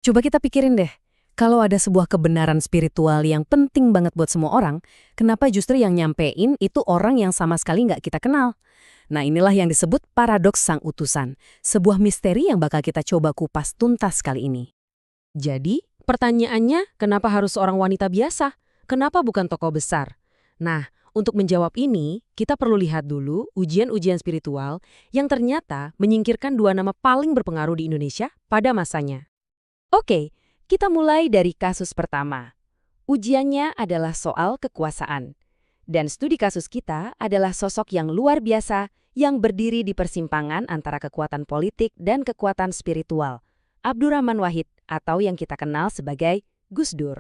Coba kita pikirin deh, kalau ada sebuah kebenaran spiritual yang penting banget buat semua orang, kenapa justru yang nyampein itu orang yang sama sekali nggak kita kenal? Nah, inilah yang disebut paradoks sang utusan, sebuah misteri yang bakal kita coba kupas tuntas kali ini. Jadi, pertanyaannya, kenapa harus seorang wanita biasa? Kenapa bukan tokoh besar? Nah, untuk menjawab ini, kita perlu lihat dulu ujian-ujian spiritual yang ternyata menyingkirkan dua nama paling berpengaruh di Indonesia pada masanya. Oke, kita mulai dari kasus pertama. Ujiannya adalah soal kekuasaan. Dan studi kasus kita adalah sosok yang luar biasa yang berdiri di persimpangan antara kekuatan politik dan kekuatan spiritual. Abdurrahman Wahid atau yang kita kenal sebagai Gus Dur.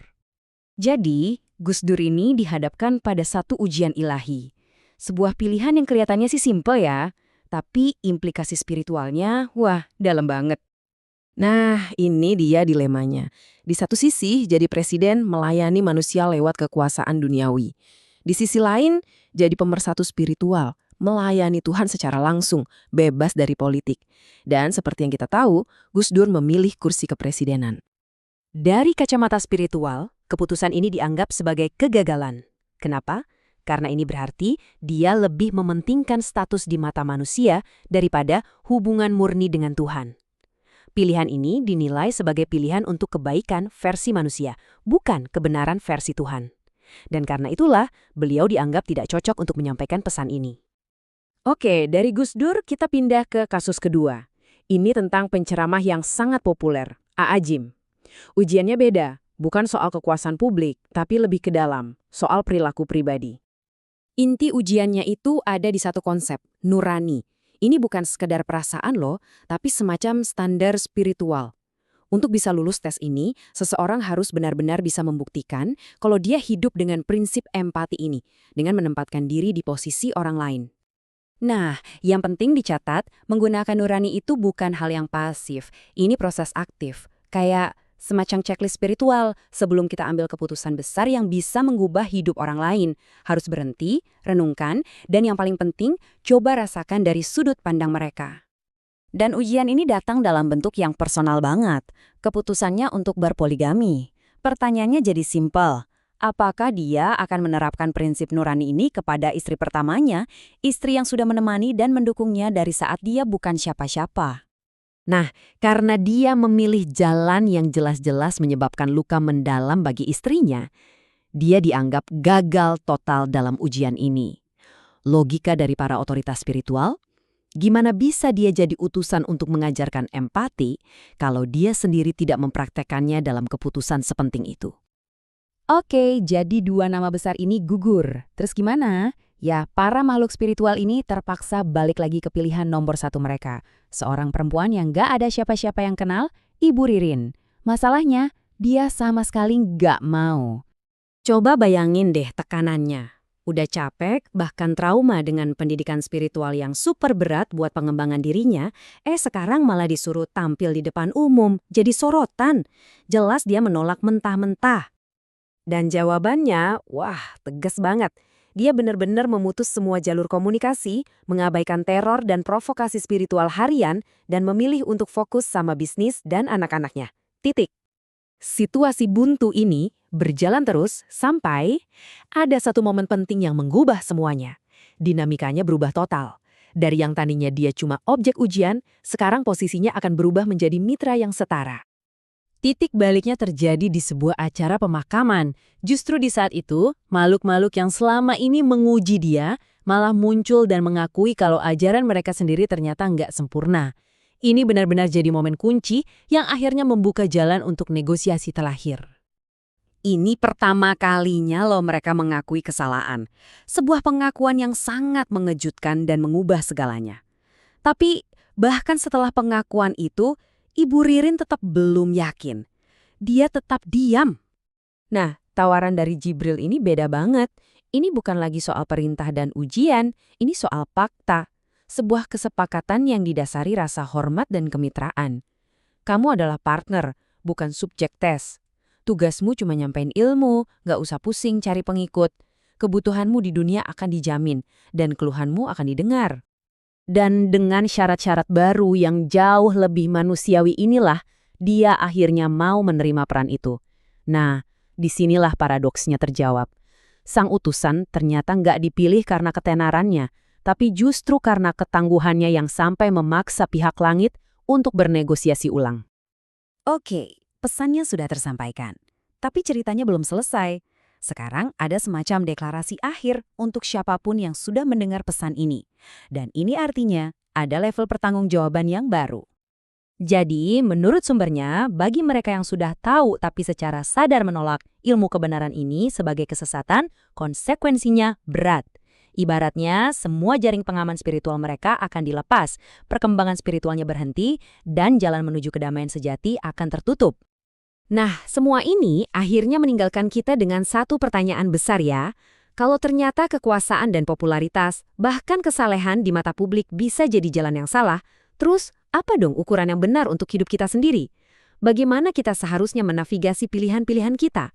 Jadi, Gus Dur ini dihadapkan pada satu ujian ilahi. Sebuah pilihan yang kelihatannya sih simple ya, tapi implikasi spiritualnya, wah, dalam banget. Nah, ini dia dilemanya. Di satu sisi, jadi presiden melayani manusia lewat kekuasaan duniawi. Di sisi lain, jadi pemersatu spiritual, melayani Tuhan secara langsung, bebas dari politik. Dan seperti yang kita tahu, Gus Dur memilih kursi kepresidenan. Dari kacamata spiritual, keputusan ini dianggap sebagai kegagalan. Kenapa? Karena ini berarti dia lebih mementingkan status di mata manusia daripada hubungan murni dengan Tuhan. Pilihan ini dinilai sebagai pilihan untuk kebaikan versi manusia, bukan kebenaran versi Tuhan. Dan karena itulah, beliau dianggap tidak cocok untuk menyampaikan pesan ini. Oke, dari Gus Dur kita pindah ke kasus kedua. Ini tentang penceramah yang sangat populer, A.A. Gym. Ujiannya beda, bukan soal kekuasaan publik, tapi lebih ke dalam, soal perilaku pribadi. Inti ujiannya itu ada di satu konsep, nurani. Ini bukan sekedar perasaan loh, tapi semacam standar spiritual. Untuk bisa lulus tes ini, seseorang harus benar-benar bisa membuktikan kalau dia hidup dengan prinsip empati ini, dengan menempatkan diri di posisi orang lain. Nah, yang penting dicatat, menggunakan nurani itu bukan hal yang pasif. Ini proses aktif, kayak semacam checklist spiritual sebelum kita ambil keputusan besar yang bisa mengubah hidup orang lain. Harus berhenti, renungkan, dan yang paling penting, coba rasakan dari sudut pandang mereka. Dan ujian ini datang dalam bentuk yang personal banget. Keputusannya untuk berpoligami. Pertanyaannya jadi simpel. Apakah dia akan menerapkan prinsip nurani ini kepada istri pertamanya, istri yang sudah menemani dan mendukungnya dari saat dia bukan siapa-siapa? Nah, karena dia memilih jalan yang jelas-jelas menyebabkan luka mendalam bagi istrinya, dia dianggap gagal total dalam ujian ini. Logika dari para otoritas spiritual, gimana bisa dia jadi utusan untuk mengajarkan empati kalau dia sendiri tidak mempraktekkannya dalam keputusan sepenting itu? Oke, jadi dua nama besar ini gugur. Terus gimana? Ya, para makhluk spiritual ini terpaksa balik lagi ke pilihan nomor satu mereka. Seorang perempuan yang gak ada siapa-siapa yang kenal, Ibu Ririn. Masalahnya, dia sama sekali gak mau. Coba bayangin deh tekanannya. Udah capek, bahkan trauma dengan pendidikan spiritual yang super berat buat pengembangan dirinya, sekarang malah disuruh tampil di depan umum, jadi sorotan. Jelas dia menolak mentah-mentah. Dan jawabannya, wah, tegas banget. Dia benar-benar memutus semua jalur komunikasi, mengabaikan teror dan provokasi spiritual harian, dan memilih untuk fokus sama bisnis dan anak-anaknya. Titik. Situasi buntu ini berjalan terus sampai ada satu momen penting yang mengubah semuanya. Dinamikanya berubah total. Dari yang tadinya dia cuma objek ujian, sekarang posisinya akan berubah menjadi mitra yang setara. Titik baliknya terjadi di sebuah acara pemakaman. Justru di saat itu, makhluk-makhluk yang selama ini menguji dia malah muncul dan mengakui kalau ajaran mereka sendiri ternyata nggak sempurna. Ini benar-benar jadi momen kunci yang akhirnya membuka jalan untuk negosiasi terakhir. Ini pertama kalinya loh mereka mengakui kesalahan. Sebuah pengakuan yang sangat mengejutkan dan mengubah segalanya. Tapi bahkan setelah pengakuan itu, Ibu Ririn tetap belum yakin. Dia tetap diam. Nah, tawaran dari Jibril ini beda banget. Ini bukan lagi soal perintah dan ujian, ini soal fakta. Sebuah kesepakatan yang didasari rasa hormat dan kemitraan. Kamu adalah partner, bukan subjek tes. Tugasmu cuma nyampein ilmu, gak usah pusing cari pengikut. Kebutuhanmu di dunia akan dijamin, dan keluhanmu akan didengar. Dan dengan syarat-syarat baru yang jauh lebih manusiawi inilah, dia akhirnya mau menerima peran itu. Nah, disinilah paradoksnya terjawab. Sang utusan ternyata nggak dipilih karena ketenarannya, tapi justru karena ketangguhannya yang sampai memaksa pihak langit untuk bernegosiasi ulang. Oke, pesannya sudah tersampaikan. Tapi ceritanya belum selesai. Sekarang ada semacam deklarasi akhir untuk siapapun yang sudah mendengar pesan ini. Dan ini artinya ada level pertanggungjawaban yang baru. Jadi, menurut sumbernya, bagi mereka yang sudah tahu tapi secara sadar menolak ilmu kebenaran ini sebagai kesesatan, konsekuensinya berat. Ibaratnya, semua jaring pengaman spiritual mereka akan dilepas, perkembangan spiritualnya berhenti, dan jalan menuju kedamaian sejati akan tertutup. Nah, semua ini akhirnya meninggalkan kita dengan satu pertanyaan besar ya. Kalau ternyata kekuasaan dan popularitas, bahkan kesalehan di mata publik bisa jadi jalan yang salah, terus apa dong ukuran yang benar untuk hidup kita sendiri? Bagaimana kita seharusnya menavigasi pilihan-pilihan kita?